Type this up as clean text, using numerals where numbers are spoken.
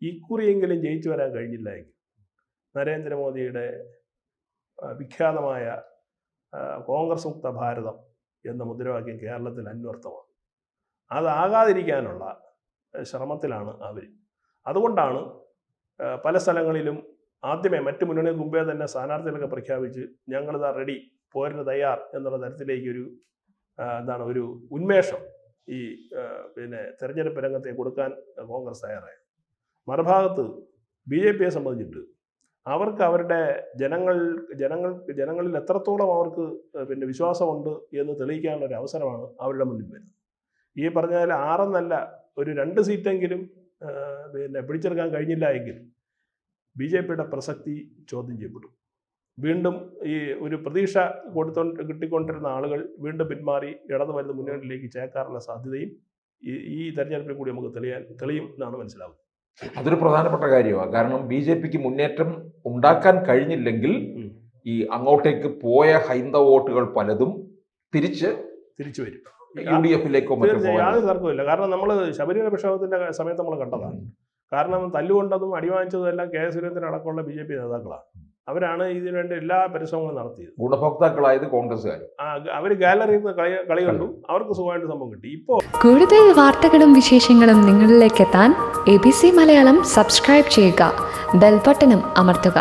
ഇക്കുറിയെങ്കിലും ജയിച്ചു വരാൻ കഴിഞ്ഞില്ല എങ്കിൽ നരേന്ദ്രമോദിയുടെ വിഖ്യാതമായ കോൺഗ്രസ് മുക്ത ഭാരതം എന്ന മുദ്രാവാക്യം കേരളത്തിൽ അന്വർത്ഥമാണ്. അതാകാതിരിക്കാനുള്ള ശ്രമത്തിലാണ് അവർ. അതുകൊണ്ടാണ് പല സ്ഥലങ്ങളിലും ആദ്യമേ മറ്റ് മുന്നണിക്ക് മുമ്പേ തന്നെ സ്ഥാനാർത്ഥികളൊക്കെ പ്രഖ്യാപിച്ച് ഞങ്ങളിതാ റെഡി, പോരിന് തയ്യാർ എന്നുള്ള തരത്തിലേക്കൊരു ഒരു ഉന്മേഷം ഈ തെരഞ്ഞെടുപ്പ് രംഗത്തെ കൊടുക്കാൻ കോൺഗ്രസ് തയ്യാറായത്. മറുഭാഗത്ത് BJPയെ സംബന്ധിച്ചിട്ട് അവർക്ക് അവരുടെ ജനങ്ങളിൽ എത്രത്തോളം അവർക്ക് വിശ്വാസമുണ്ട് എന്ന് തെളിയിക്കാനുള്ള ഒരു അവസരമാണ് അവരുടെ മുന്നിൽ വരുന്നത്. ഈ പറഞ്ഞാൽ 6 എന്നല്ല, ഒരു 2 സീറ്റെങ്കിലും പിടിച്ചെടുക്കാൻ കഴിഞ്ഞില്ല എങ്കിൽ BJPയുടെ പ്രസക്തി ചോദ്യം ചെയ്യപ്പെടും. വീണ്ടും ഈ ഒരു പ്രതീക്ഷ കിട്ടിക്കൊണ്ടിരുന്ന ആളുകൾ വീണ്ടും പിന്മാറി ഇടതു വലത് മുന്നണിയിലേക്ക് ചേക്കാറുള്ള സാധ്യതയും ഈ തെരഞ്ഞെടുപ്പിൽ കൂടി നമുക്ക് തെളിയും എന്നാണ് മനസ്സിലാവുന്നത്. അതൊരു പ്രധാനപ്പെട്ട കാര്യമാണ്. കാരണം BJPക്ക് മുന്നേറ്റം ഉണ്ടാക്കാൻ കഴിഞ്ഞില്ലെങ്കിൽ ഈ അങ്ങോട്ടേക്ക് പോയ ഹൈന്ദവ വോട്ടുകൾ പലതും തിരിച്ചു വരും, UDFിലേക്കോ യാതൊരു തർക്കമില്ല. കാരണം നമ്മൾ ശബരിമല പ്രക്ഷോഭത്തിന്റെ സമയത്ത് നമ്മൾ കണ്ടതാണ്. കാരണം തല്ലുകൊണ്ടതും അടിവാങ്ങിച്ചതും എല്ലാം കെ സുരേന്ദ്രൻ അടക്കമുള്ള BJP നേതാക്കളാണ്. അവരാണ് ഇതിനുവേണ്ടി എല്ലാ പരിശ്രമങ്ങളും നടത്തിയത്. ഗുണഭോക്താക്കളായത് കോൺഗ്രസ്സുകാർ. അവർ ഗാലറിയിൽ നിന്ന് കളി കണ്ടു, അവർക്ക് സുഖമായിട്ട് സംഭവം കിട്ടി. ഇപ്പോൾ കൂടുതൽ വാർത്തകളും വിശേഷങ്ങളും നിങ്ങളിലേക്ക് എത്താൻ ABC മലയാളം സബ്സ്ക്രൈബ് ചെയ്യുക, ബെൽബട്ടനും അമർത്തുക.